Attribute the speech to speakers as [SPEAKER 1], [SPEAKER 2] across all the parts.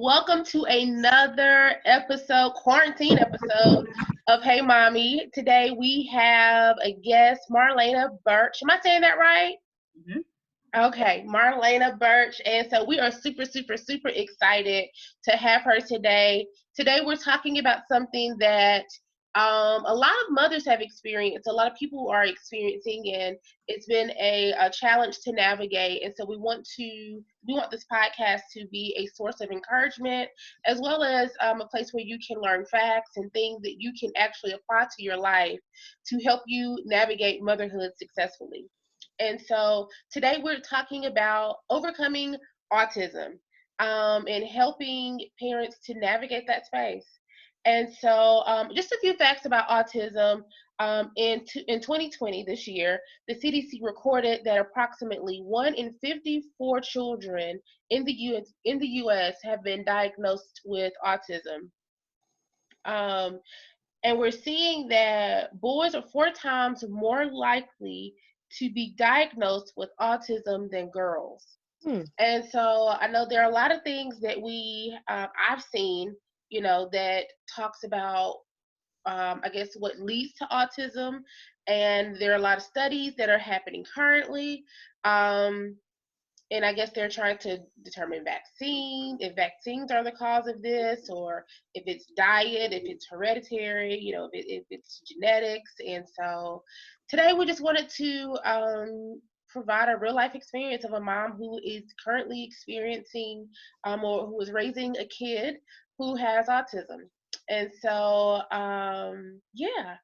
[SPEAKER 1] Welcome to another quarantine episode of Hey Mommy. Today we have a guest, Marlana Burch. Am I saying that right?
[SPEAKER 2] Mm-hmm.
[SPEAKER 1] Okay, Marlana Burch. And so we are super excited to have her today. Today we're talking about something that a lot of mothers have experienced, a lot of people are experiencing, and it's been a challenge to navigate. And so we want this podcast to be a source of encouragement, as well as a place where you can learn facts and things that you can actually apply to your life to help you navigate motherhood successfully. And so today we're talking about overcoming autism and helping parents to navigate that space. And so just a few facts about autism. In 2020, this year, the CDC recorded that approximately 1 in 54 children in the US have been diagnosed with autism. Um, and we're seeing that boys are 4 times more likely to be diagnosed with autism than girls. And so I know there are a lot of things that I've seen, that talks about, I guess, what leads to autism. And there are a lot of studies that are happening currently. And I guess they're trying to determine if vaccines are the cause of this, or if it's diet, if it's hereditary, if it's genetics. And so today we just wanted to provide a real life experience of a mom who is currently experiencing or who is raising a kid who has autism. And so, yeah.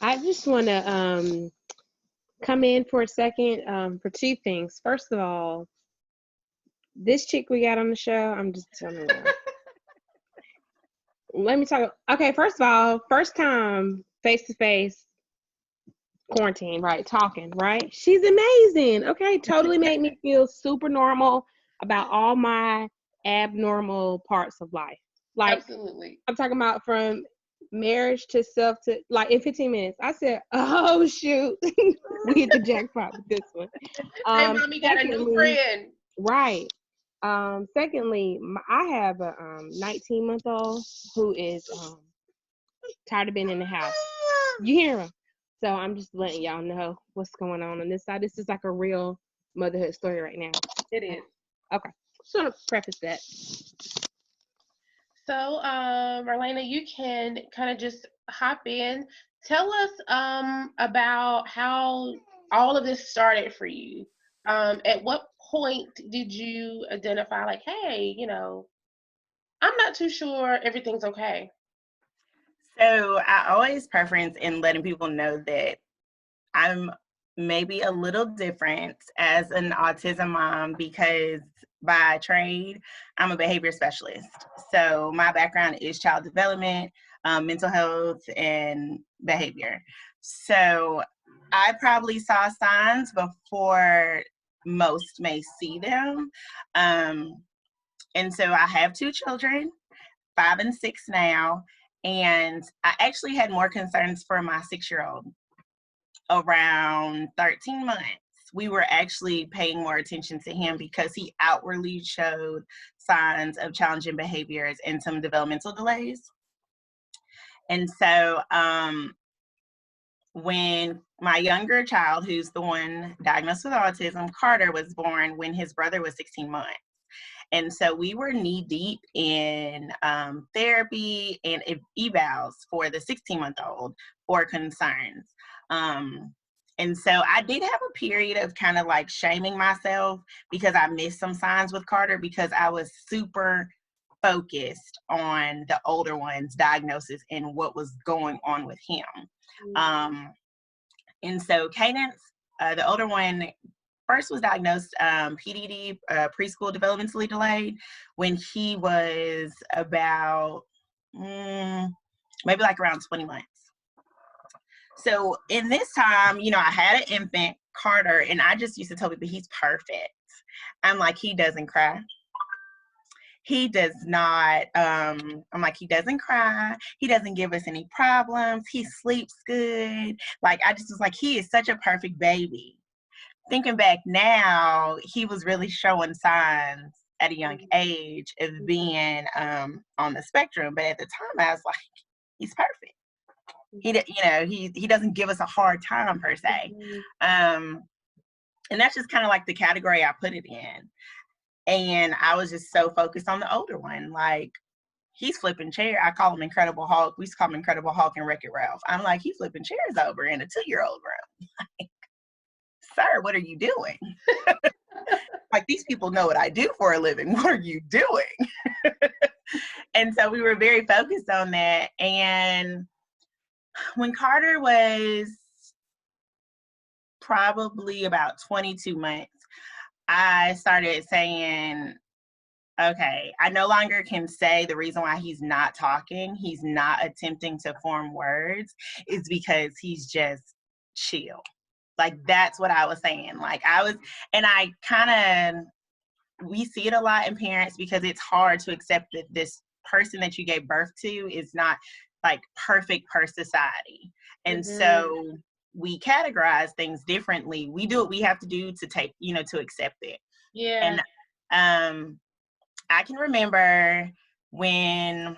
[SPEAKER 3] I just want to come in for a second for two things. First of all, this chick we got on the show, I'm just telling you. Let me talk. Okay, first of all, first time face-to-face quarantine, right? Talking, right? She's amazing. Okay, totally made me feel super normal about all my abnormal parts of life. Like,
[SPEAKER 1] absolutely.
[SPEAKER 3] I'm talking about from marriage to self to like in 15 minutes. I said, oh shoot, we hit the jackpot with this one.
[SPEAKER 1] Hey, mommy got a new friend.
[SPEAKER 3] Right. Secondly, I have a 19-month-old who is tired of being in the house. You hear him? So I'm just letting y'all know what's going on this side. This is like a real motherhood story right now.
[SPEAKER 1] It is.
[SPEAKER 3] Okay. Just want to preface that.
[SPEAKER 1] So, Marlana, you can kind of just hop in. Tell us about how all of this started for you. At what point did you identify, like, hey, I'm not too sure everything's okay?
[SPEAKER 2] So I always preference in letting people know that I'm maybe a little different as an autism mom because by trade, I'm a behavior specialist. So my background is child development, mental health, and behavior. So I probably saw signs before most may see them. And so I have 2 children, 5 and 6 now, and I actually had more concerns for my 6-year-old. Around 13 months, we were actually paying more attention to him because he outwardly showed signs of challenging behaviors and some developmental delays. And so when my younger child, who's the one diagnosed with autism, Carter, was born when his brother was 16 months. And so we were knee deep in therapy and evals for the 16-month-old for concerns. And so I did have a period of kind of like shaming myself because I missed some signs with Carter because I was super focused on the older one's diagnosis and what was going on with him. And so Cadence, the older one, first was diagnosed PDD, preschool developmentally delayed, when he was about maybe like around 20 months. So in this time, I had an infant, Carter, and I just used to tell people he's perfect. I'm like, he doesn't cry. He does not, I'm like, he doesn't cry. He doesn't give us any problems. He sleeps good. Like, I just was like, he is such a perfect baby. Thinking back now, he was really showing signs at a young age of being on the spectrum. But at the time, I was like, he's perfect. He doesn't give us a hard time per se. And that's just kind of like the category I put it in. And I was just so focused on the older one. Like, he's flipping chairs. I call him Incredible Hulk. We used to call him Incredible Hulk and Wreck-It Ralph. I'm like, he's flipping chairs over in a 2-year-old room. Like, sir, what are you doing? Like, these people know what I do for a living. What are you doing? And so we were very focused on that. And when Carter was probably about 22 months, I started saying, okay, I no longer can say the reason why he's not talking, he's not attempting to form words, is because he's just chill. Like, that's what I was saying. Like, we see it a lot in parents because it's hard to accept that this person that you gave birth to is not like perfect per society. And so we categorize things differently. We do what we have to do to take, to accept it.
[SPEAKER 1] Yeah.
[SPEAKER 2] And I can remember when,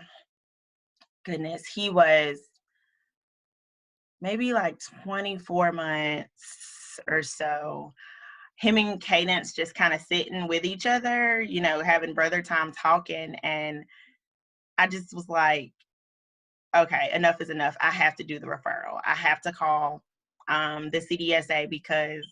[SPEAKER 2] goodness, he was maybe like 24 months or so. Him and Cadence just kind of sitting with each other, having brother time talking. And I just was like, okay, enough is enough. I have to do the referral. I have to call the CDSA because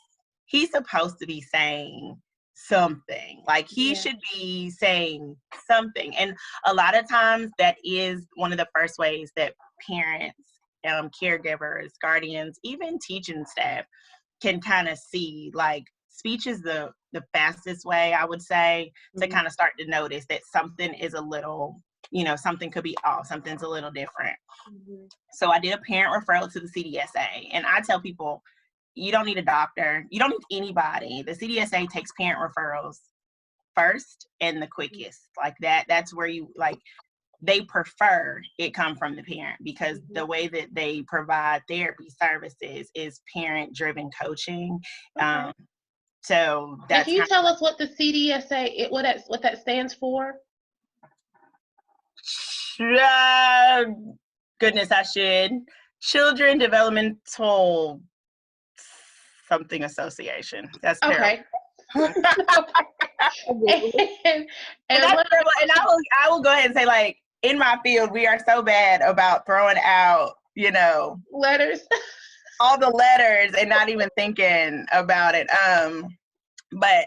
[SPEAKER 2] he's supposed to be saying something. Like, he should be saying something. And a lot of times that is one of the first ways that parents, caregivers, guardians, even teaching staff can kind of see, like, speech is the fastest way, I would say, to kind of start to notice that something is a little, something could be off, something's a little different. So I did a parent referral to the CDSA, and I tell people, you don't need a doctor, you don't need anybody. The CDSA takes parent referrals first and the quickest. Like, that's where they prefer it come from the parent, because the way that they provide therapy services is parent-driven coaching.
[SPEAKER 1] Okay.
[SPEAKER 2] So that's.
[SPEAKER 1] Can you tell us what the CDSA, what that stands for?
[SPEAKER 2] Goodness, I should. Children Developmental something Association. That's terrible.
[SPEAKER 1] Okay. and
[SPEAKER 2] I will go ahead and say, like, in my field, we are so bad about throwing out,
[SPEAKER 1] letters,
[SPEAKER 2] all the letters, and not even thinking about it. But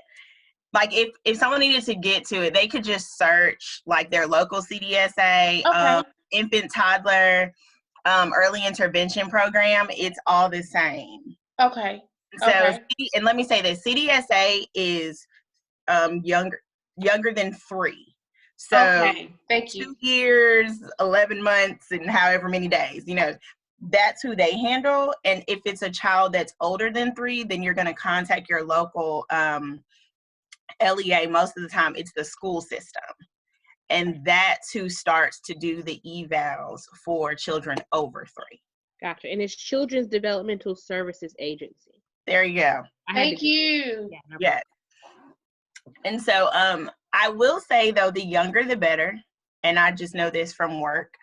[SPEAKER 2] like, if someone needed to get to it, they could just search like their local CDSA, infant, toddler, early intervention program. It's all the same.
[SPEAKER 1] Okay.
[SPEAKER 2] So, and let me say this: CDSA is younger than 3. So
[SPEAKER 1] thank you.
[SPEAKER 2] 2 years, 11 months, and however many days, that's who they handle. And if it's a child that's older than 3, then you're going to contact your local LEA. Most of the time, it's the school system. And that's who starts to do the evals for children over 3.
[SPEAKER 3] Gotcha. And it's Children's Developmental Services Agency.
[SPEAKER 2] There you go.
[SPEAKER 1] Thank you.
[SPEAKER 2] Yeah. And so I will say, though, the younger the better. And I just know this from work.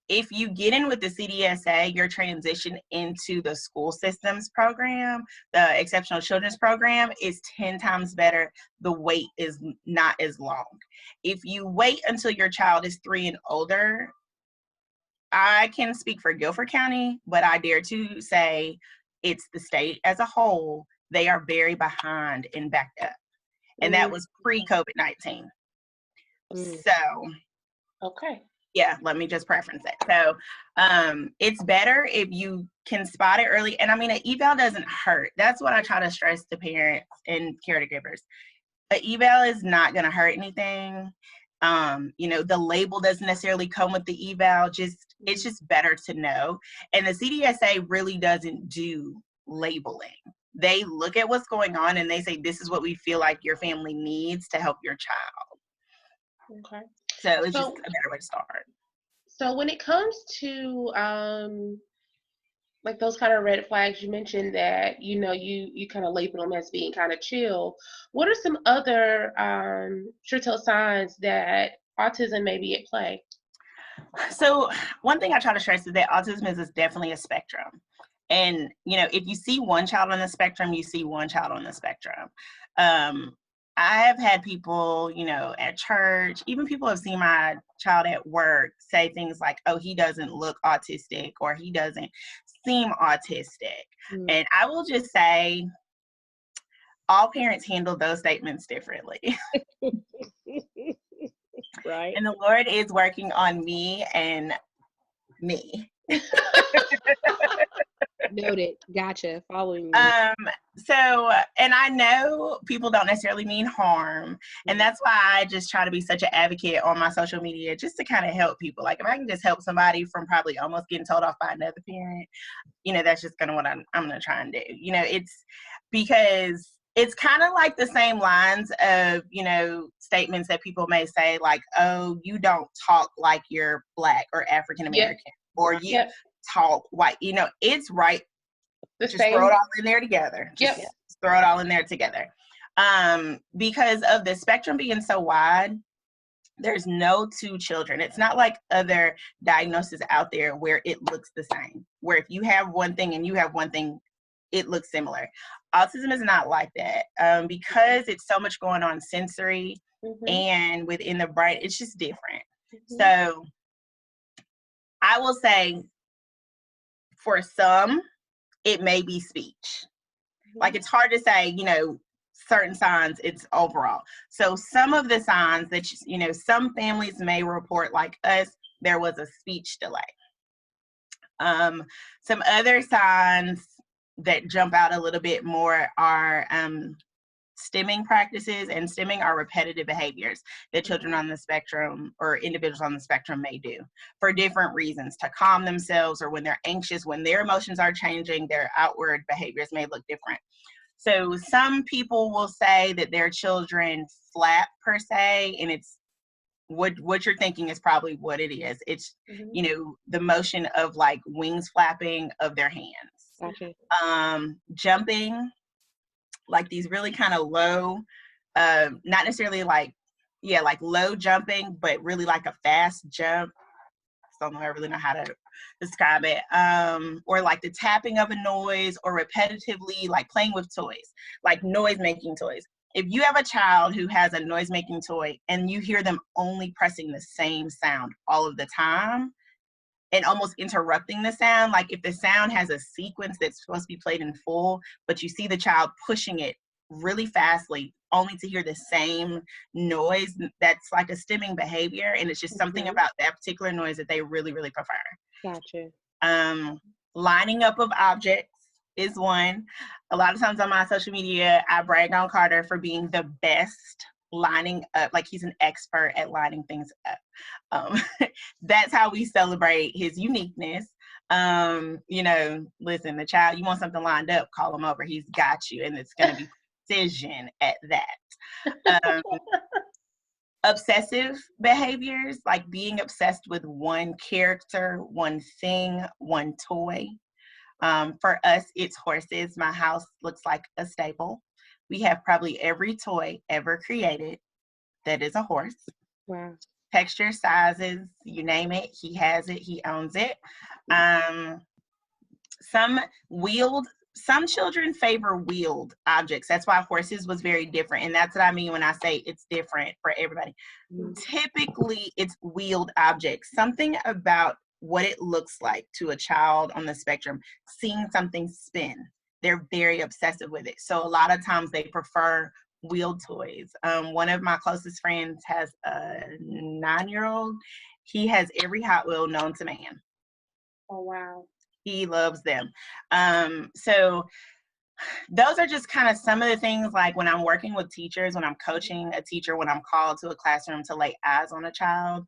[SPEAKER 2] If you get in with the CDSA, your transition into the school systems program, the Exceptional Children's Program, is 10 times better. The wait is not as long. If you wait until your child is 3 and older, I can speak for Guilford County, but I dare to say it's the state as a whole. They are very behind and backed up. And that was pre-COVID-19. So.
[SPEAKER 1] Okay.
[SPEAKER 2] Yeah, let me just preference it. So it's better if you can spot it early. And I mean, an eval doesn't hurt. That's what I try to stress to parents and caregivers. An eval is not going to hurt anything. The label doesn't necessarily come with the eval. It's just better to know. And the CDSA really doesn't do labeling. They look at what's going on and they say, this is what we feel like your family needs to help your child.
[SPEAKER 1] Okay.
[SPEAKER 2] So it's just a better way to start.
[SPEAKER 1] So when it comes to like those kind of red flags you mentioned that you kind of label them as being kind of chill. What are some other sure tell signs that autism may be at play?
[SPEAKER 2] So one thing I try to stress is that autism is definitely a spectrum. And, if you see one child on the spectrum, you see one child on the spectrum. I have had people, at church, even people have seen my child at work say things like, oh, he doesn't look autistic or he doesn't seem autistic. And I will just say, all parents handle those statements differently.
[SPEAKER 3] Right.
[SPEAKER 2] And the Lord is working on me and me.
[SPEAKER 3] Noted. Gotcha. Following me.
[SPEAKER 2] And I know people don't necessarily mean harm. And that's why I just try to be such an advocate on my social media, just to kind of help people. Like if I can just help somebody from probably almost getting told off by another parent, that's just kind of what I'm going to try and do. It's because it's kind of like the same lines of, statements that people may say like, oh, you don't talk like you're Black or African American, or you talk white. It's right. Just throw it all in there together. Just throw it all in there together. Because of the spectrum being so wide, there's no two children. It's not like other diagnoses out there where it looks the same, where if you have one thing and you have one thing, it looks similar. Autism is not like that. Because it's so much going on sensory and within the brain, it's just different. So I will say for some, it may be speech. Like it's hard to say, certain signs, it's overall. So some of the signs that, some families may report like us, there was a speech delay. Some other signs that jump out a little bit more are stimming practices, and stimming are repetitive behaviors that children on the spectrum or individuals on the spectrum may do for different reasons, to calm themselves, or when they're anxious, when their emotions are changing, their outward behaviors may look different. So some people will say that their children flap per se, and it's what you're thinking is probably what it is. It's, the motion of like wings flapping of their hands.
[SPEAKER 3] Gotcha.
[SPEAKER 2] Jumping, like these really kind of low, not necessarily like low jumping, but really like a fast jump. I don't know, I really know how to describe it. Or like the tapping of a noise, or repetitively like playing with toys, like noise making toys. If you have a child who has a noise making toy and you hear them only pressing the same sound all of the time and almost interrupting the sound, like if the sound has a sequence that's supposed to be played in full, but you see the child pushing it really fastly only to hear the same noise, that's like a stimming behavior, and it's just something about that particular noise that they really, really prefer.
[SPEAKER 3] Gotcha.
[SPEAKER 2] Lining up of objects is one. A lot of times on my social media, I brag on Carter for being the best lining up, like he's an expert at lining things up. That's how we celebrate his uniqueness. Listen, the child, you want something lined up, call him over. He's got you, and it's going to be precision at that. Obsessive behaviors, like being obsessed with one character, one thing, one toy. For us, it's horses. My house looks like a stable. We have probably every toy ever created that is a horse.
[SPEAKER 3] Wow.
[SPEAKER 2] Texture, sizes, you name it, he has it, he owns it. Some children favor wheeled objects. That's why horses was very different. And that's what I mean when I say it's different for everybody. Typically, it's wheeled objects. Something about what it looks like to a child on the spectrum, seeing something spin, they're very obsessive with it. So a lot of times they prefer wheeled toys. One of my closest friends has a 9-year-old. He has every Hot Wheel known to man.
[SPEAKER 1] Oh, wow.
[SPEAKER 2] He loves them. So those are just kind of some of the things, like when I'm working with teachers, when I'm coaching a teacher, when I'm called to a classroom to lay eyes on a child.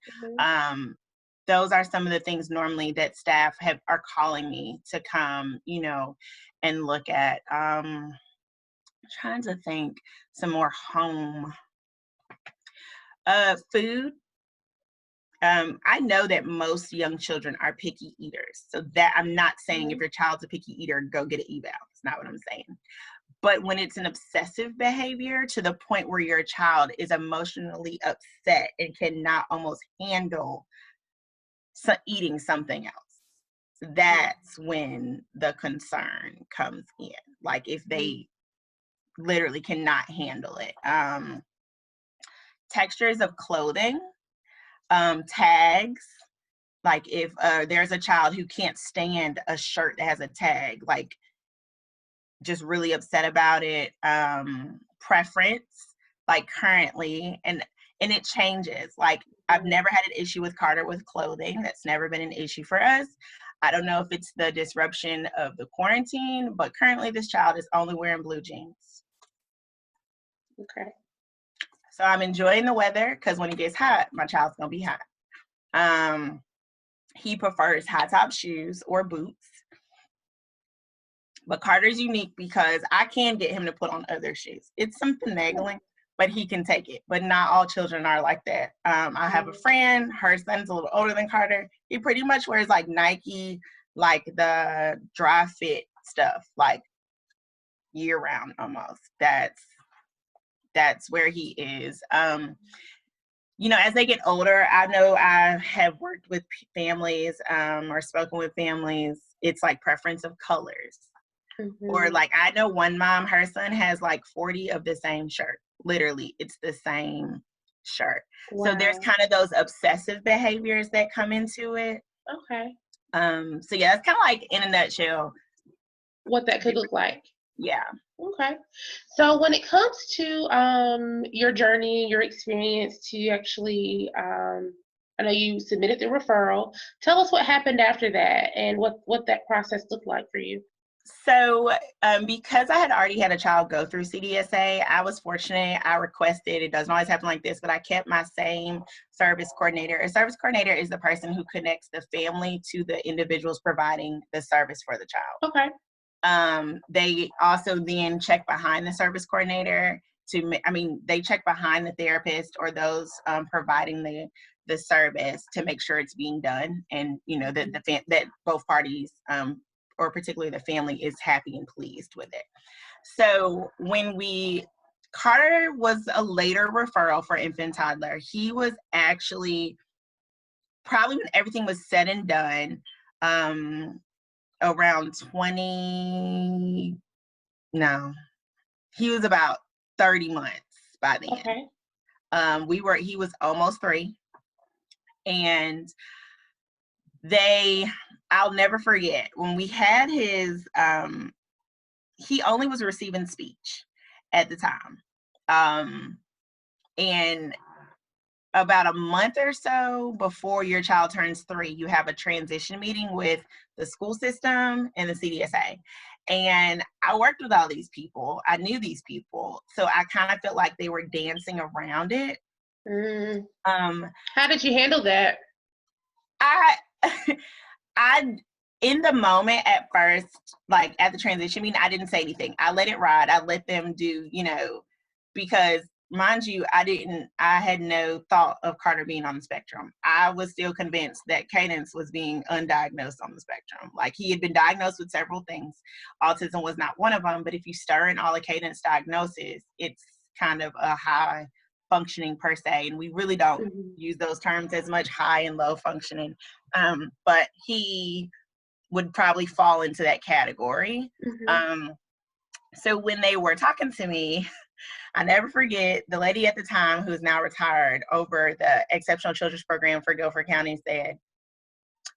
[SPEAKER 2] Those are some of the things normally that staff are calling me to come, and look at. Trying to think some more home. Food. I know that most young children are picky eaters. So that I'm not saying if your child's a picky eater, go get an eval. That's not what I'm saying. But when it's an obsessive behavior to the point where your child is emotionally upset and cannot almost handle eating something else, that's when the concern comes in. Like if they literally cannot handle it. Textures of clothing, tags. Like if there's a child who can't stand a shirt that has a tag, like just really upset about it. Preference, like currently, and it changes. Like I've never had an issue with Carter with clothing. That's never been an issue for us. I don't know if it's the disruption of the quarantine, but currently this child is only wearing blue jeans.
[SPEAKER 1] Okay.
[SPEAKER 2] So I'm enjoying the weather because when it gets hot, my child's gonna be hot. He prefers high top shoes or boots. But Carter's unique because I can get him to put on other shoes. It's some finagling, but he can take it. But not all children are like that. I have a friend, her son's a little older than Carter. He pretty much wears like Nike, like the dry fit stuff, like year round almost. That's where he is. You know, as they get older, I know I have worked with families or spoken with families. It's like preference of colors. Or like I know one mom, her son has like 40 of the same shirt. Literally, it's the same shirt. Wow. So there's kind of those obsessive behaviors that come into it.
[SPEAKER 1] Okay.
[SPEAKER 2] So yeah, it's kind of like in a nutshell
[SPEAKER 1] what that could look like.
[SPEAKER 2] Yeah.
[SPEAKER 1] Okay. So when it comes to your journey, your experience to actually, I know you submitted the referral. Tell us what happened after that and what that process looked like for you.
[SPEAKER 2] So because I had already had a child go through CDSA, I was fortunate. I requested, it doesn't always happen like this, but I kept my same service coordinator. A service coordinator is the person who connects the family to the individuals providing the service for the child.
[SPEAKER 1] Okay.
[SPEAKER 2] They also then check behind the service coordinator they check behind the therapist or those providing the service to make sure it's being done, and you know that that both parties or particularly the family is happy and pleased with it. So when Carter was a later referral for infant toddler. He was actually probably when everything was said and done, around he was about 30 months by then.
[SPEAKER 1] Okay.
[SPEAKER 2] He was almost 3. And I'll never forget when we had his, he only was receiving speech at the time. And about a month or so before your child turns 3, you have a transition meeting with the school system and the CDSA. And I worked with all these people. I knew these people. So I kind of felt like they were dancing around it.
[SPEAKER 1] How did you handle that?
[SPEAKER 2] I in the moment at first, like at the transition meeting, I didn't say anything. I let it ride. I let them do, because mind you, I had no thought of Carter being on the spectrum. I was still convinced that Cadence was being undiagnosed on the spectrum. Like he had been diagnosed with several things. Autism was not one of them, but if you stir in all the Cadence diagnoses, it's kind of a high functioning per se. And we really don't use those terms as much, high and low functioning. But he would probably fall into that category. So when they were talking to me, I never forget the lady at the time who's now retired over the Exceptional Children's Program for Guilford County said,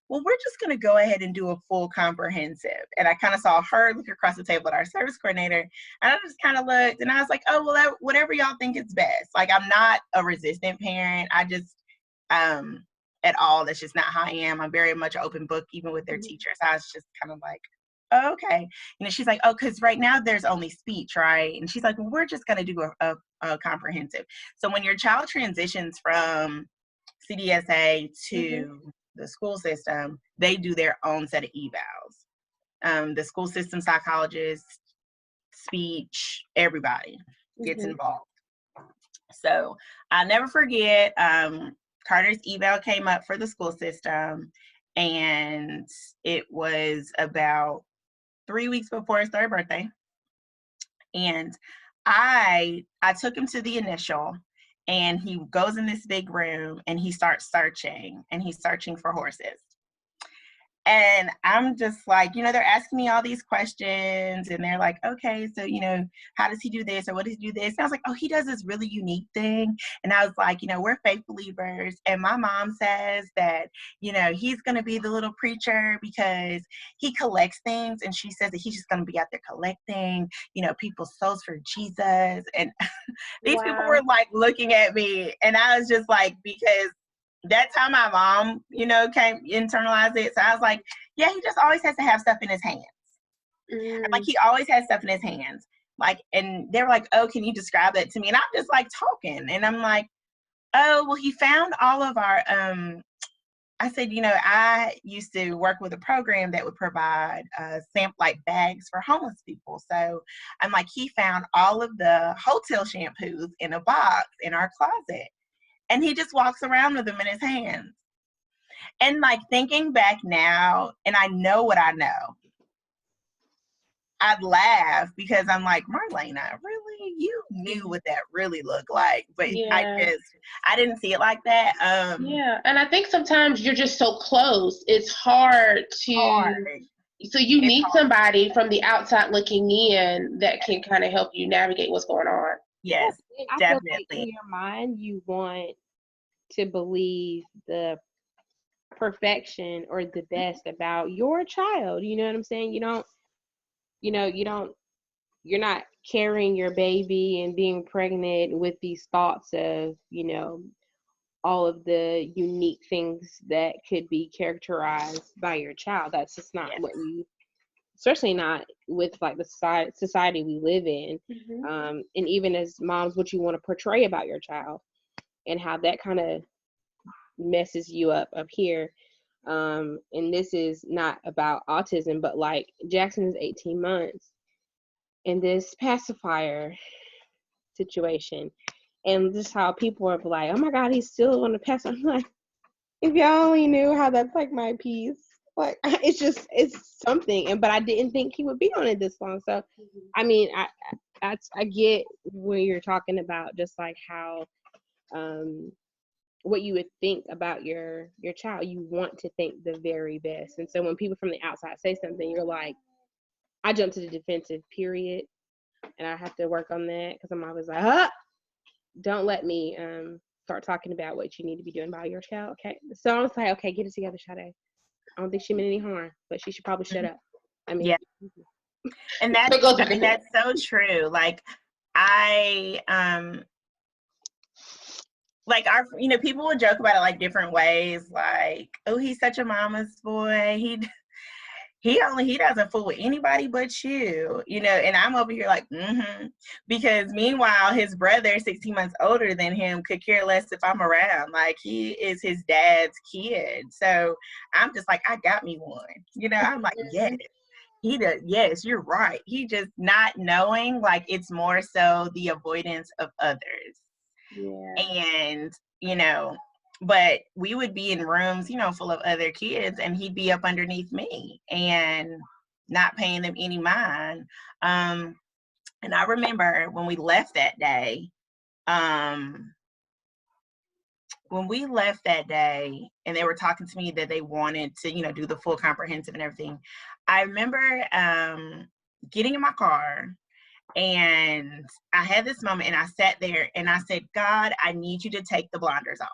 [SPEAKER 2] well, we're just going to go ahead and do a full comprehensive. And I kind of saw her look across the table at our service coordinator, and I just kind of looked and I was like, oh, well, whatever y'all think is best. Like, I'm not a resistant parent. I just, at all, that's just not how I am. I'm very much an open book, even with their teachers. I was just kind of like, oh, okay. She's like, oh, because right now there's only speech, right? And she's like, well, we're just going to do a comprehensive. So when your child transitions from CDSA to the school system, they do their own set of evals. The school system psychologist, speech, everybody gets involved. So I'll never forget, Carter's eval came up for the school system, and it was about 3 weeks before his third birthday. And I took him to the initial, and he goes in this big room and he starts searching, and he's searching for horses. And I'm just like, they're asking me all these questions, and they're like, okay, so, how does he do this, or what does he do this? And I was like, oh, he does this really unique thing. And I was like, we're faith believers, and my mom says that, he's going to be the little preacher because he collects things, and she says that he's just going to be out there collecting, people's souls for Jesus. And these people were like looking at me, and I was just like, because that's how my mom, came internalized it. So I was like, yeah, he just always has to have stuff in his hands. Like, he always has stuff in his hands. Like, and they were like, oh, can you describe that to me? And I'm just like talking, and I'm like, oh, well, he found all of our, I said, I used to work with a program that would provide like bags for homeless people. So I'm like, he found all of the hotel shampoos in a box in our closet. And he just walks around with them in his hands. And like, thinking back now, and I know what I know, I'd laugh because I'm like, Marlana, really? You knew what that really looked like. But I didn't see it like that.
[SPEAKER 1] Yeah. And I think sometimes you're just so close. It's hard to, so you need somebody from the outside looking in that can kind of help you navigate what's going on.
[SPEAKER 2] Yes,
[SPEAKER 3] I
[SPEAKER 2] definitely.
[SPEAKER 3] feel like in your mind, you want to believe the perfection or the best about your child. You know what I'm saying? You're not carrying your baby and being pregnant with these thoughts of, all of the unique things that could be characterized by your child. That's just not what you, especially not with like the society we live in. And even as moms, what you want to portray about your child and how that kind of messes you up here. And this is not about autism, but like Jackson is 18 months in this pacifier situation, and just how people are like, oh my God, he's still on the pacifier. I'm like, if y'all only knew how that's like my piece. Like, it's something. But I didn't think he would be on it this long. So, I mean, I get when you're talking about just like how, what you would think about your child. You want to think the very best. And so when people from the outside say something, you're like, I jump to the defensive, period. And I have to work on that because I'm always like, don't let me start talking about what you need to be doing about your child. Okay. So I was like, okay, get it together, Sade. I don't think she meant any harm, but she should probably shut up. I mean,
[SPEAKER 2] yeah. And that's so true. Like, like people will joke about it like different ways. Like, oh, he's such a mama's boy. He doesn't fool with anybody but you, and I'm over here like, because meanwhile, his brother, 16 months older than him, could care less if I'm around. Like, he is his dad's kid. So I'm just like, I got me one, I'm like, yes, he does. Yes, you're right. He just not knowing, like, it's more so the avoidance of others.
[SPEAKER 1] Yeah.
[SPEAKER 2] And, but we would be in rooms, full of other kids, and he'd be up underneath me and not paying them any mind. And I remember when we left that day, and they were talking to me that they wanted to, do the full comprehensive and everything. I remember getting in my car, and I had this moment, and I sat there and I said, God, I need you to take the blinders off.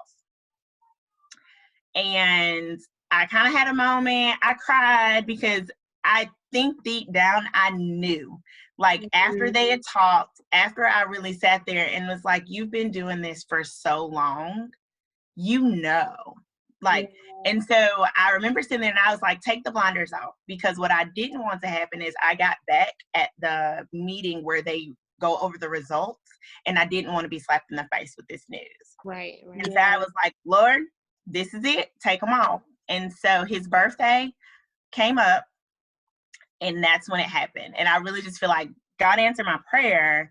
[SPEAKER 2] And I kind of had a moment. I cried because I think deep down I knew. Like, after they had talked, after I really sat there and was like, you've been doing this for so long, Like, and so I remember sitting there and I was like, take the blinders off, because what I didn't want to happen is I got back at the meeting where they go over the results, and I didn't want to be slapped in the face with this news.
[SPEAKER 3] Right.
[SPEAKER 2] And so I was like, Lord, this is it. Take them off. And so his birthday came up, and that's when it happened. And I really just feel like God answered my prayer,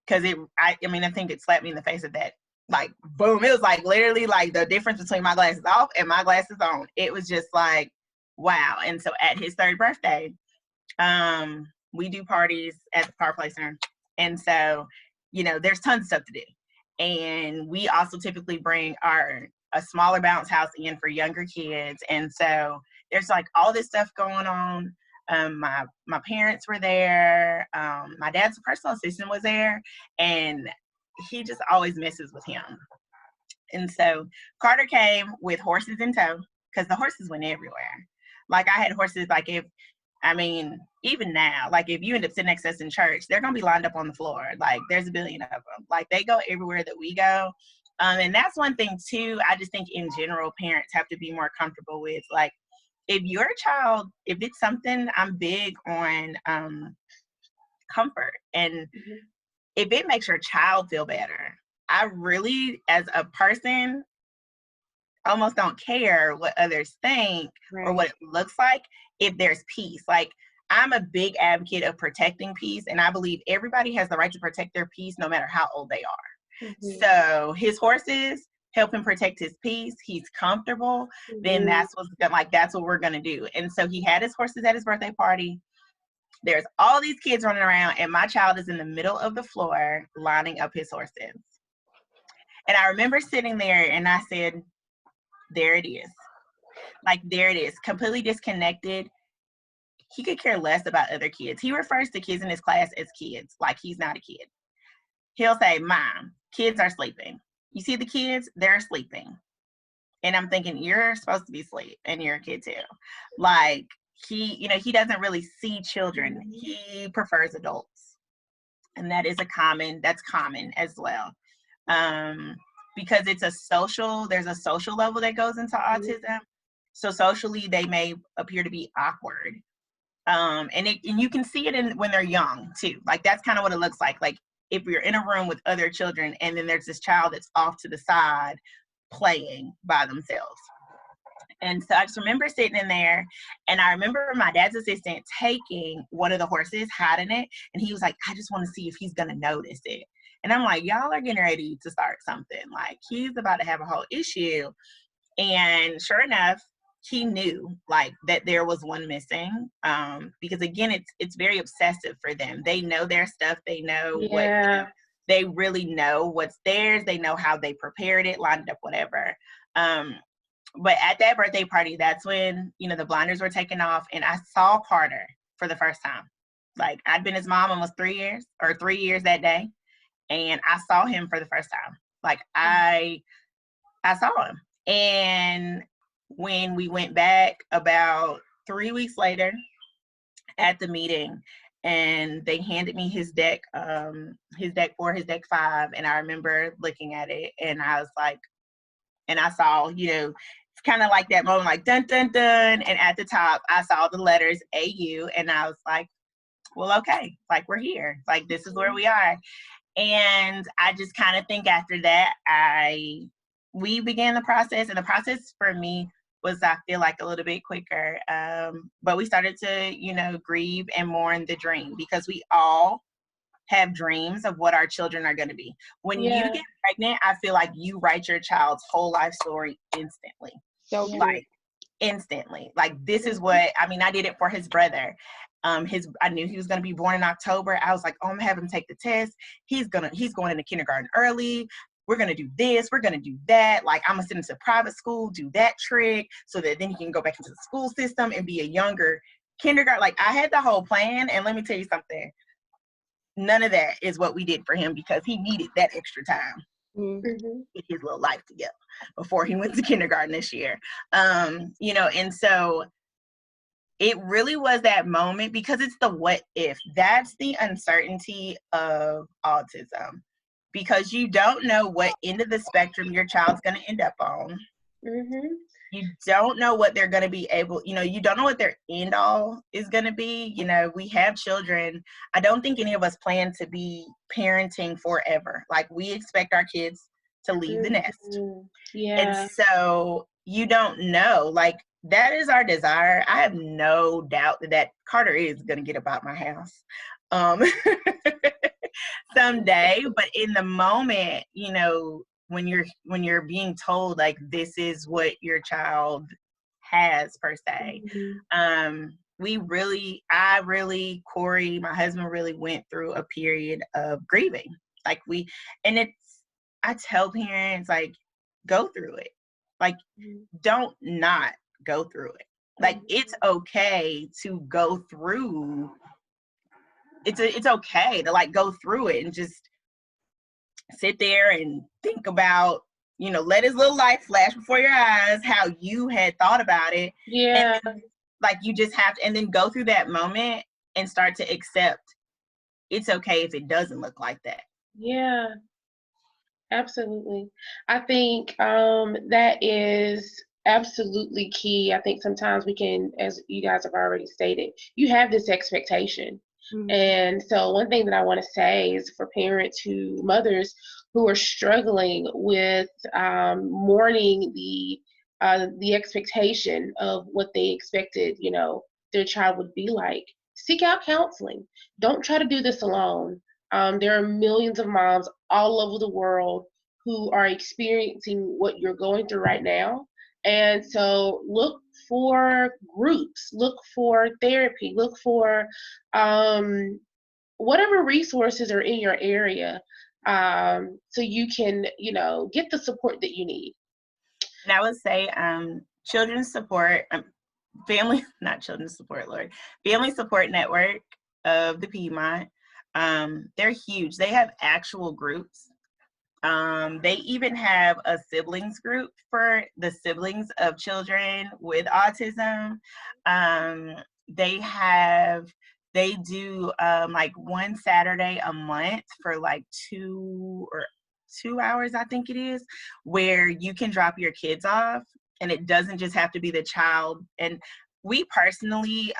[SPEAKER 2] because I think it slapped me in the face at that like, boom. It was like literally like the difference between my glasses off and my glasses on. It was just like, wow. And so at his 3rd birthday, we do parties at the Park Place Center. And so, you know, there's tons of stuff to do. And we also typically bring a smaller bounce house in for younger kids. And so there's like all this stuff going on. My parents were there. My dad's personal assistant was there, and he just always messes with him. And so Carter came with horses in tow, because the horses went everywhere. Like, I had horses, like, even now, like, if you end up sitting next to us in church, they're going to be lined up on the floor. Like, there's a billion of them. Like, they go everywhere that we go. And that's one thing, too, I just think in general, parents have to be more comfortable with. Like, if your child, if it's something, I'm big on comfort. And if it makes your child feel better, I really, as a person, almost don't care what others think or what it looks like if there's peace. Like, I'm a big advocate of protecting peace, and I believe everybody has the right to protect their peace no matter how old they are. So his horses help him protect his peace. He's comfortable. Then that's what we're gonna do. And so he had his horses at his birthday party. There's all these kids running around, and my child is in the middle of the floor lining up his horses. And I remember sitting there and I said, there it is. Like, there it is, completely disconnected. He could care less about other kids. He refers to kids in his class as kids, like he's not a kid. He'll say, Mom, kids are sleeping. You see the kids? They're sleeping. And I'm thinking, you're supposed to be asleep, and you're a kid too. Like, he doesn't really see children. He prefers adults. And that's common as well. Because there's a social level that goes into autism. So socially, they may appear to be awkward. And you can see it when they're young too. Like, that's kind of what it looks like. Like, if you're in a room with other children and then there's this child that's off to the side playing by themselves. And so I just remember sitting in there, and I remember my dad's assistant taking one of the horses, hiding it, and he was like, I just want to see if he's going to notice it. And I'm like, y'all are getting ready to start something. Like, he's about to have a whole issue. And sure enough, he knew, like, that there was one missing. Because again, it's very obsessive for them. They know their stuff. They know what, they really know what's theirs. They know how they prepared it, lined it up, whatever. But at that birthday party, that's when, the blinders were taken off, and I saw Carter for the first time. Like, I'd been his mom almost 3 years that day. And I saw him for the first time. Like, I saw him. And when we went back about 3 weeks later at the meeting, and they handed me his deck 4, his deck 5, and I remember looking at it, and I was like, and I saw, it's kind of like that moment, like, dun, dun, dun, and at the top, I saw the letters AU, and I was like, well, okay, like, we're here. Like, this is where we are. And I just kind of think after that, we began the process, and the process for me was, I feel like, a little bit quicker. But we started to, grieve and mourn the dream, because we all have dreams of what our children are going to be. When you get pregnant, I feel like you write your child's whole life story instantly.
[SPEAKER 3] So
[SPEAKER 2] like instantly. Like, this is what, I did it for his brother. I knew he was going to be born in October. I was like, oh, I'm going to have him take the test. He's going into kindergarten early. We're going to do this. We're going to do that. Like, I'm going to send him to private school, do that trick, so that then he can go back into the school system and be a younger kindergarten. Like, I had the whole plan. And let me tell you something. None of that is what we did for him, because he needed that extra time. Get his little life together before he went to kindergarten this year. And so it really was that moment, because it's the what if. That's the uncertainty of autism, because you don't know what end of the spectrum your child's going to end up on. You don't know what they're going to be able, you don't know what their end all is going to be. We have children. I don't think any of us plan to be parenting forever. Like, we expect our kids to leave the nest. And so you don't know, like, that is our desire. I have no doubt that Carter is going to get up out my house someday. But in the moment, when you're being told like this is what your child has per se. Corey, my husband, really went through a period of grieving. Like I tell parents, like, go through it. Like, don't not go through it. Like, it's okay to go through. It's okay to like go through it and just sit there and think about, let his little light flash before your eyes, how you had thought about it.
[SPEAKER 1] Yeah.
[SPEAKER 2] And like, you just have to, and then go through that moment and start to accept it's okay if it doesn't look like that.
[SPEAKER 1] Yeah, absolutely. I think that is absolutely key. I think sometimes we can, as you guys have already stated, you have this expectation. And so one thing that I want to say is for mothers who are struggling with mourning the expectation of what they expected, their child would be like, seek out counseling. Don't try to do this alone. There are millions of moms all over the world who are experiencing what you're going through right now. And so look for groups, look for therapy, look for whatever resources are in your area, so you can, get the support that you need.
[SPEAKER 2] And I would say children's support, not children's support, Lord, Family Support Network of the Piedmont. They're huge. They have actual groups. They even have a siblings group for the siblings of children with autism. They do like one Saturday a month for like 2 hours, I think it is, where you can drop your kids off, and it doesn't just have to be the child. And we personally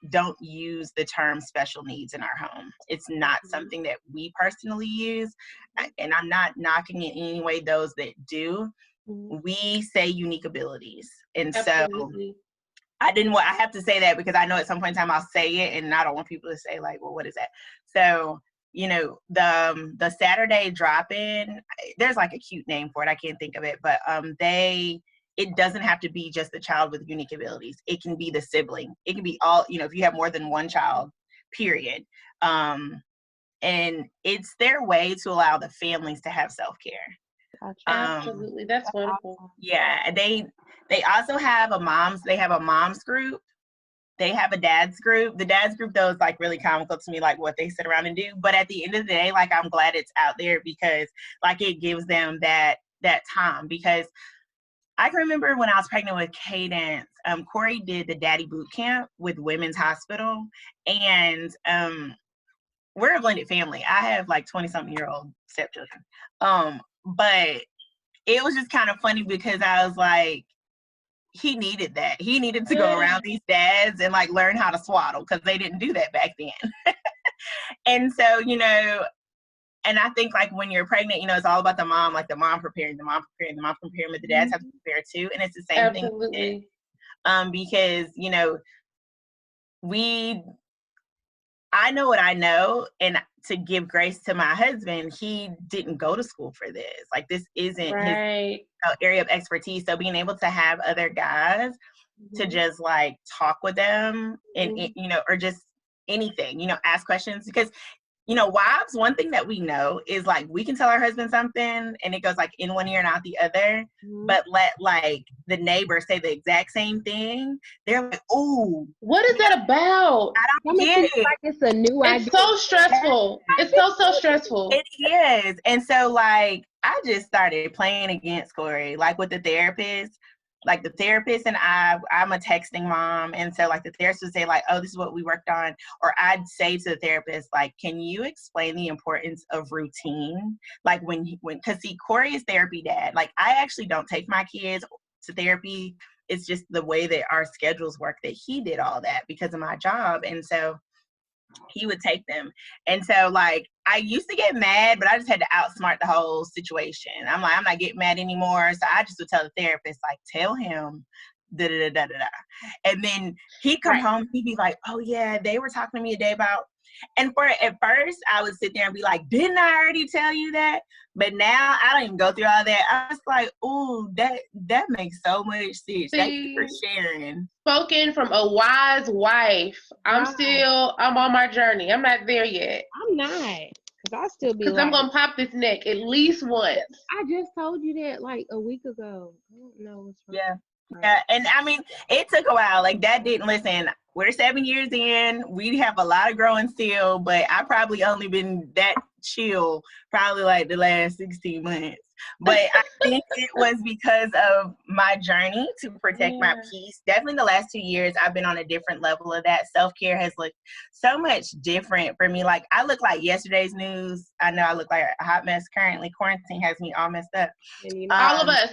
[SPEAKER 2] don't use the term special needs in our home. It's not something that we personally use, and I'm not knocking in any way those that do. We say unique abilities. And
[SPEAKER 1] Absolutely.
[SPEAKER 2] So I have to say that because I know at some point in time I'll say it and I don't want people to say like, well, what is that? So, the Saturday drop-in, there's like a cute name for it. I can't think of it, but it doesn't have to be just the child with unique abilities. It can be the sibling. It can be all, if you have more than one child, period. And it's their way to allow the families to have self-care.
[SPEAKER 1] Absolutely. That's wonderful.
[SPEAKER 2] Yeah. They also have a mom's group. They have a dad's group. The dad's group, though, is like really comical to me, like what they sit around and do. But at the end of the day, like, I'm glad it's out there because like it gives them that time. Because I can remember when I was pregnant with Cadence, Corey did the daddy boot camp with Women's Hospital. And we're a blended family. I have like 20-something-year-old stepchildren. But it was just kind of funny because I was like, he needed that. He needed to go around these dads and like learn how to swaddle because they didn't do that back then. And so, and I think like when you're pregnant, it's all about the mom, like the mom preparing, but the dads have to prepare too. And it's the same thing. Because, I know what I know, and to give grace to my husband, he didn't go to school for this. Like, this isn't his area of expertise. So being able to have other guys to just like talk with them and, or just anything, ask questions, because wives, one thing that we know is like we can tell our husband something and it goes like in one ear and out the other, but let like the neighbor say the exact same thing, they're like, oh,
[SPEAKER 1] what is that about?
[SPEAKER 2] I don't get it.
[SPEAKER 3] Like it's a new idea.
[SPEAKER 1] It's so stressful. It's so stressful.
[SPEAKER 2] It is. And so like I just started playing against Corey, like with the therapist. Like the therapist and I'm a texting mom. And so like the therapist would say like, oh, this is what we worked on. Or I'd say to the therapist, like, can you explain the importance of routine? Like cause see, Corey is therapy dad. Like I actually don't take my kids to therapy. It's just the way that our schedules work that he did all that because of my job. And so he would take them. And so like I used to get mad, but I just had to outsmart the whole situation. I'm like, I'm not getting mad anymore. So I just would tell the therapist, like, tell him da da da da da. And then he'd come home, he'd be like, oh yeah, they were talking to me today about, and at first I would sit there and be like, didn't I already tell you that? But now I don't even go through all that. I was like, ooh, that makes so much sense. Thank you for sharing.
[SPEAKER 1] Spoken from a wise wife. I'm on my journey. I'm not there yet.
[SPEAKER 3] I'm not. Cause I still be
[SPEAKER 1] I'm gonna pop this neck at least once.
[SPEAKER 3] I just told you that like a week ago. I don't know what's wrong.
[SPEAKER 2] Yeah. Yeah, and I mean, it took a while. Like that didn't listen. We're 7 years in. We have a lot of growing still, but I probably only been that chill probably like the last 16 months. But I think it was because of my journey to protect my peace. Definitely the last 2 years, I've been on a different level of that. Self-care has looked so much different for me. Like I look like yesterday's news. I know I look like a hot mess currently. Quarantine has me all messed up.
[SPEAKER 1] And all of us.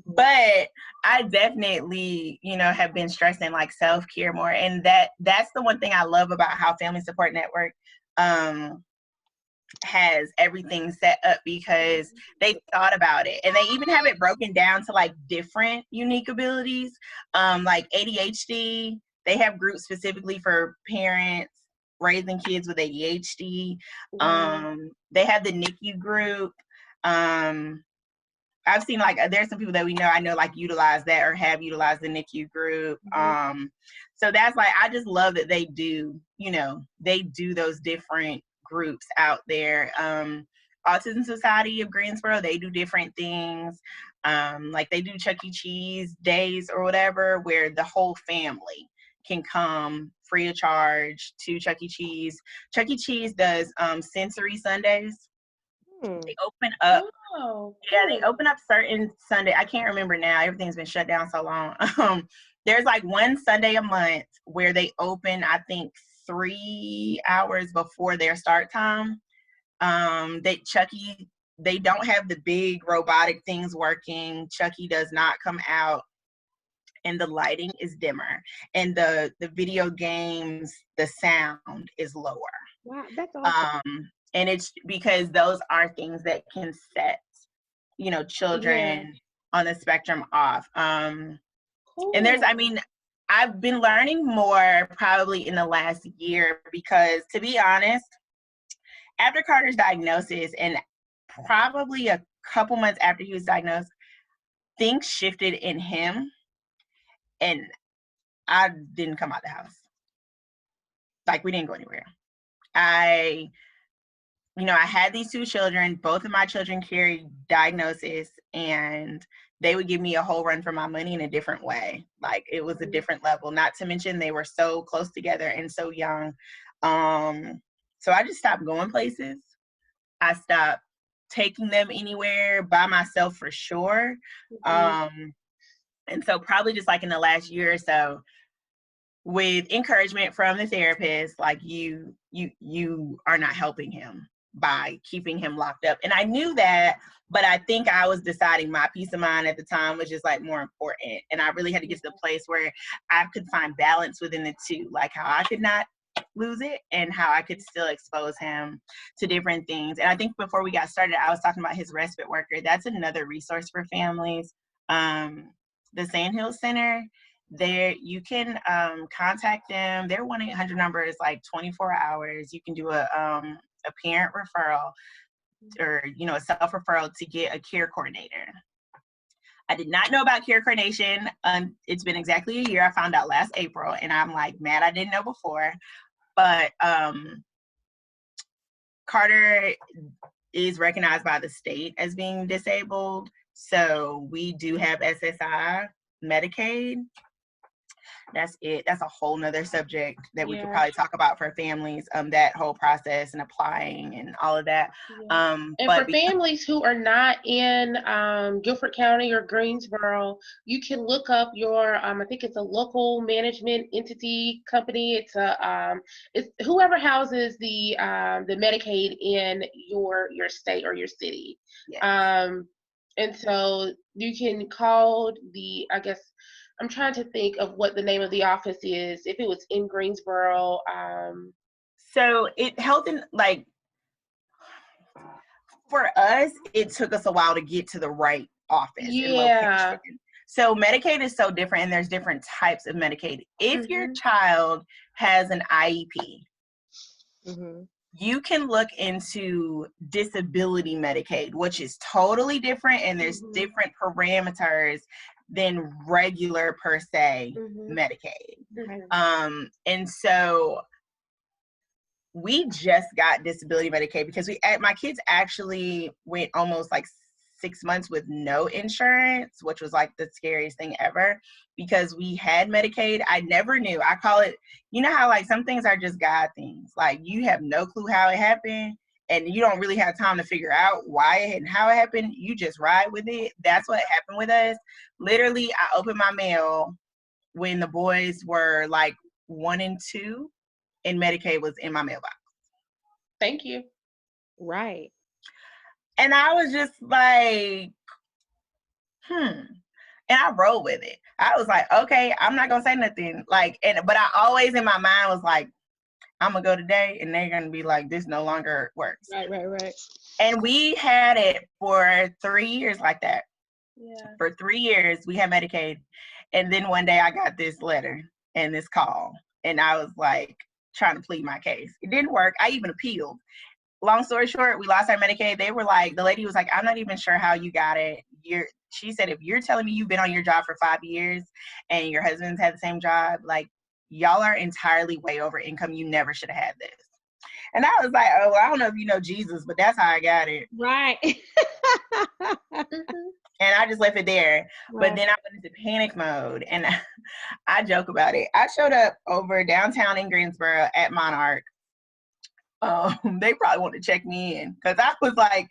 [SPEAKER 2] But I definitely, have been stressing like self-care more. And that's the one thing I love about how Family Support Network has everything set up, because they thought about it, and they even have it broken down to like different unique abilities. Like ADHD, they have groups specifically for parents raising kids with ADHD. They have the NICU group. I've seen like there's some people that I know like utilize that or have utilized the NICU group. So that's like, I just love that they do, they do those different groups out there. Autism Society of Greensboro, they do different things. Like they do Chuck E. Cheese days or whatever, where the whole family can come free of charge to Chuck E. Cheese. Chuck E. Cheese does sensory Sundays. They open up. They open up certain Sunday. I can't remember now. Everything's been shut down so long. There's like one Sunday a month where they open, I think 3 hours before their start time. They don't have the big robotic things working. Chucky does not come out, and the lighting is dimmer, and the video games, the sound is lower.
[SPEAKER 3] Wow, that's awesome.
[SPEAKER 2] And it's because those are things that can set, children on the spectrum off.
[SPEAKER 1] Cool.
[SPEAKER 2] And I've been learning more probably in the last year, because to be honest, after Carter's diagnosis and probably a couple months after he was diagnosed, things shifted in him, and I didn't come out the house. Like, we didn't go anywhere. I had these 2 children. Both of my children carried diagnosis, and they would give me a whole run for my money in a different way. Like, it was a different level, not to mention they were so close together and so young. So I just stopped going places. I stopped taking them anywhere by myself for sure. And so probably just like in the last year or so, with encouragement from the therapist, like you are not helping him by keeping him locked up. And I knew that, but I think I was deciding my peace of mind at the time was just like more important. And I really had to get to the place where I could find balance within the two, like how I could not lose it and how I could still expose him to different things. And I think before we got started, I was talking about his respite worker. That's another resource for families. The Sandhill Center, there you can contact them. Their 1-800 number is like 24 hours. You can do a parent referral or a self-referral to get a care coordinator. I did not know about care coordination. It's been exactly a year. I found out last April, and I'm like, mad I didn't know before. But Carter is recognized by the state as being disabled. So we do have SSI, Medicaid. That's it. That's a whole nother subject that we could probably talk about for families, that whole process and applying and all of that.
[SPEAKER 1] And for families who are not in Guilford County or Greensboro, you can look up your, I think it's a local management entity company. It's whoever houses the Medicaid in your state or your city.
[SPEAKER 2] Yes.
[SPEAKER 1] And so you can call I guess, I'm trying to think of what the name of the office is. If it was in Greensboro.
[SPEAKER 2] So for us, it took us a while to get to the right office and location. So Medicaid is so different, and there's different types of Medicaid. If your child has an IEP, you can look into disability Medicaid, which is totally different, and there's different parameters than regular per se Medicaid. And so we just got disability Medicaid because my kids actually went almost like 6 months with no insurance, which was like the scariest thing ever because we had Medicaid. I never knew. I call it, you know how like some things are just God things. Like you have no clue how it happened and you don't really have time to figure out why and how it happened. You just ride with it. That's what happened with us. Literally, I opened my mail when the boys were like 1 and 2 and Medicaid was in my mailbox.
[SPEAKER 1] Thank you.
[SPEAKER 3] Right.
[SPEAKER 2] And I was just like, And I rolled with it. I was like, okay, I'm not gonna say nothing. Like, but I always in my mind was like, I'm gonna go today, and they're gonna be like, this no longer works.
[SPEAKER 3] Right.
[SPEAKER 2] And we had it for 3 years like that.
[SPEAKER 1] Yeah.
[SPEAKER 2] For 3 years, we had Medicaid, and then one day I got this letter and this call, and I was like trying to plead my case. It didn't work. I even appealed. Long story short, we lost our Medicaid. They were like, the lady was like, I'm not even sure how you got it. She said, if you're telling me you've been on your job for 5 years and your husband's had the same job, like y'all are entirely way over income. You never should have had this. And I was like, oh, I don't know if you know Jesus, but that's how I got it.
[SPEAKER 3] Right.
[SPEAKER 2] And I just left it there. Right. But then I went into panic mode, and I joke about it. I showed up over downtown in Greensboro at Monarch. They probably want to check me in because I was like,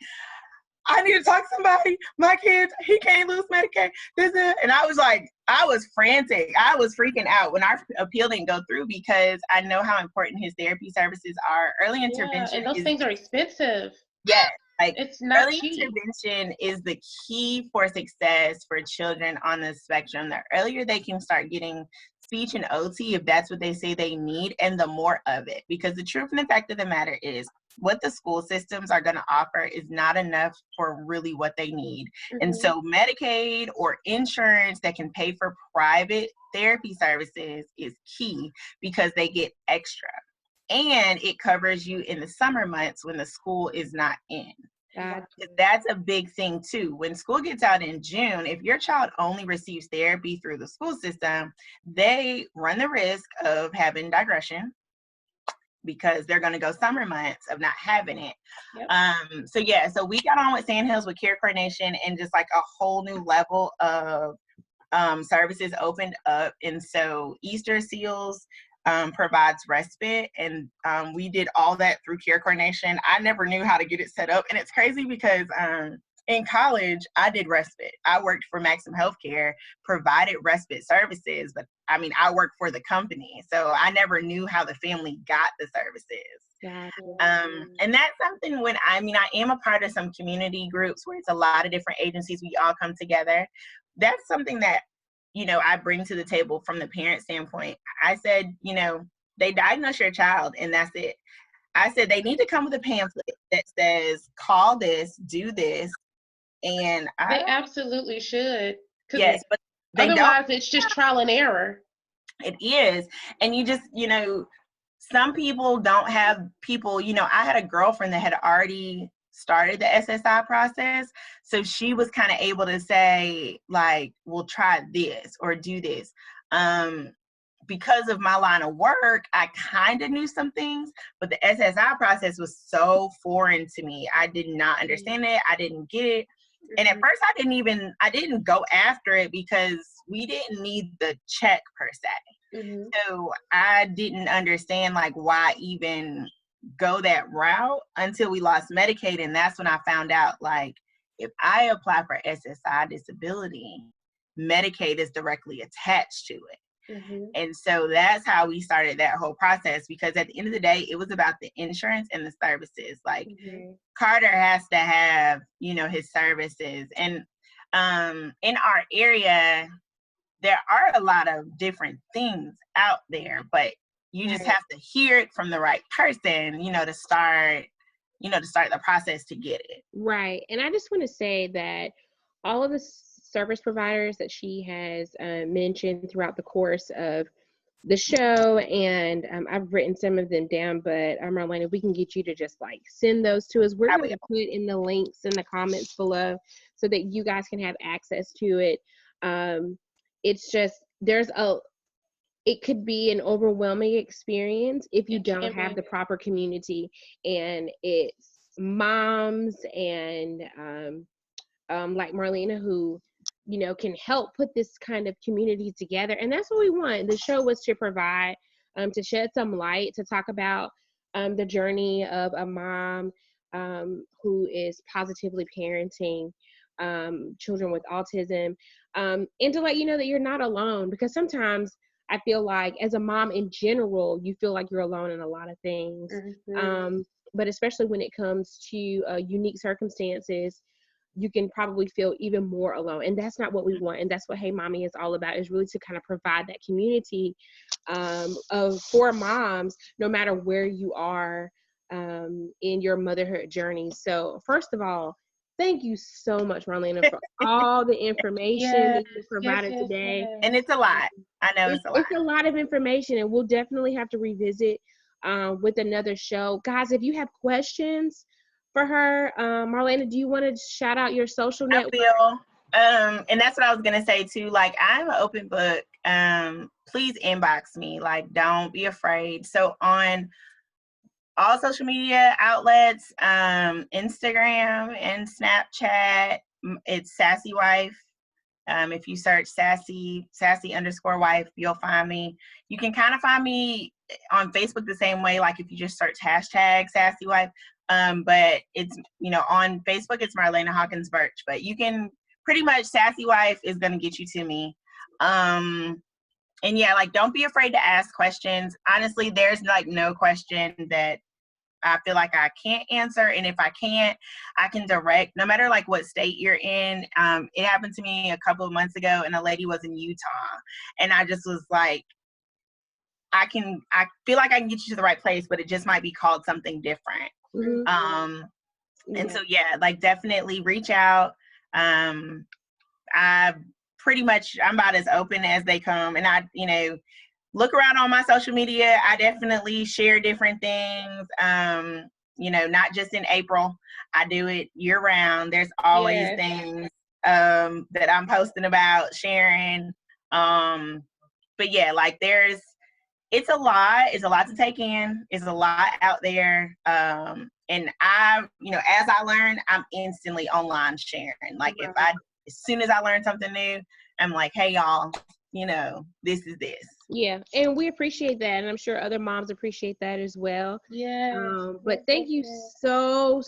[SPEAKER 2] I need to talk to somebody. My kids, he can't lose Medicaid. And I was like, I was frantic. I was freaking out when our appeal didn't go through because I know how important his therapy services are. Early intervention.
[SPEAKER 1] And those things are expensive.
[SPEAKER 2] Yes. Like
[SPEAKER 1] it's not
[SPEAKER 2] early
[SPEAKER 1] cheap.
[SPEAKER 2] Intervention is the key for success for children on the spectrum. The earlier they can start getting speech and OT, if that's what they say they need, and the more of it. Because the truth and the fact of the matter is what the school systems are going to offer is not enough for really what they need. And so Medicaid or insurance that can pay for private therapy services is key because they get extra. And it covers you in the summer months when the school is not in. That's a big thing too. When school gets out in June, if your child only receives therapy through the school system, they run the risk of having digression because they're going to go summer months of not having it. Yep. So we got on with Sandhills with care coordination and just like a whole new level of services opened up. And so Easter Seals provides respite, and we did all that through care coordination. I never knew how to get it set up, and it's crazy because in college I did respite. I worked for Maxim Healthcare, provided respite services, but I mean I worked for the company, so I never knew how the family got the services. And that's something when I am a part of some community groups where it's a lot of different agencies, we all come together. That's something that I bring to the table from the parent standpoint. I said, they diagnose your child and that's it. I said, they need to come with a pamphlet that says, call this, do this. And
[SPEAKER 1] they absolutely should.
[SPEAKER 2] Yes, but
[SPEAKER 1] otherwise it's just trial and error.
[SPEAKER 2] It is. And you just, some people don't have people, I had a girlfriend that had already started the SSI process. So she was kind of able to say like, we'll try this or do this. Because of my line of work, I kind of knew some things, but the SSI process was so foreign to me. I did not understand it. I didn't get it. And at first I didn't go after it because we didn't need the check per se. So I didn't understand like why even go that route until we lost Medicaid. And that's when I found out like, if I apply for SSI disability, Medicaid is directly attached to it. And so that's how we started that whole process, because at the end of the day, it was about the insurance and the services. Like Carter has to have, his services. And in our area, there are a lot of different things out there, but you just have to hear it from the right person, to start the process to get it.
[SPEAKER 3] Right. And I just want to say that all of the service providers that she has mentioned throughout the course of the show, and I've written some of them down, but Marlana, we can get you to just like send those to us. We're going to put in the links in the comments below so that you guys can have access to it. It's just, it could be an overwhelming experience if you don't have the proper community, and it's moms and like Marlena, who can help put this kind of community together. And that's what we want. The show was to provide, to shed some light, to talk about the journey of a mom who is positively parenting children with autism, and to let you know that you're not alone, because sometimes I feel like as a mom in general, you feel like you're alone in a lot of things. But especially when it comes to unique circumstances, you can probably feel even more alone. And that's not what we want. And that's what Hey Mommy is all about, is really to kind of provide that community for moms, no matter where you are in your motherhood journey. So first of all, thank you so much, Marlena, for all the information that you provided today.
[SPEAKER 2] And it's a lot. I know it's a lot.
[SPEAKER 3] It's a lot of information, and we'll definitely have to revisit with another show. Guys, if you have questions for her, Marlena, do you want to shout out your social network?
[SPEAKER 2] I feel, and that's what I was gonna say too. Like, I'm an open book. Please inbox me. Like, don't be afraid. So on all social media outlets, Instagram and Snapchat, it's Sassy Wife. If you search sassy_wife, you'll find me. You can kind of find me on Facebook the same way, like if you just search hashtag Sassy Wife. But it's, on Facebook, it's Marlana Hawkins Burch, but you can pretty much, Sassy Wife is going to get you to me. And yeah, like, don't be afraid to ask questions. Honestly, there's like no question that I feel like I can't answer. And if I can't, I can direct, no matter like what state you're in. It happened to me a couple of months ago, and a lady was in Utah, and I just was like, I feel like I can get you to the right place, but it just might be called something different. And so, yeah, like, definitely reach out. I'm about as open as they come. And I, look around on my social media. I definitely share different things, not just in April. I do it year round. There's always things that I'm posting about, sharing. But yeah, like, it's a lot. It's a lot to take in. It's a lot out there. And as I learn, I'm instantly online sharing. Like, as soon as I learn something new, I'm like, hey, y'all, this is this.
[SPEAKER 3] Yeah, and we appreciate that, and I'm sure other moms appreciate that as well. But thank you so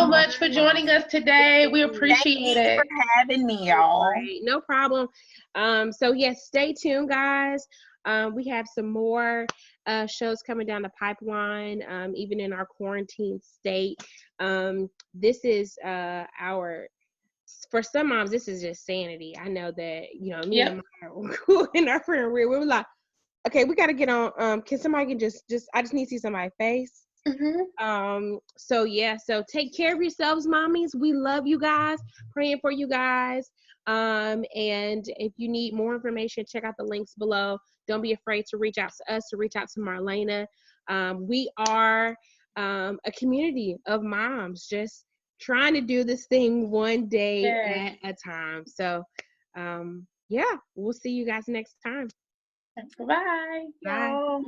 [SPEAKER 1] much for joining us today. We appreciate it.
[SPEAKER 2] Thank you for having me, y'all.
[SPEAKER 3] Right, no problem. So yes, stay tuned, guys. We have some more shows coming down the pipeline, even in our quarantine state. This is for some moms, this is just sanity. I know that, me and our friend Rhea, we were like, okay, we got to get on. Can somebody I just need to see somebody's face. So take care of yourselves, mommies. We love you guys, praying for you guys. And if you need more information, check out the links below. Don't be afraid to reach out to us, to reach out to Marlena. We are a community of moms just trying to do this thing one day at a time. So, we'll see you guys next time.
[SPEAKER 1] Bye.
[SPEAKER 3] Bye.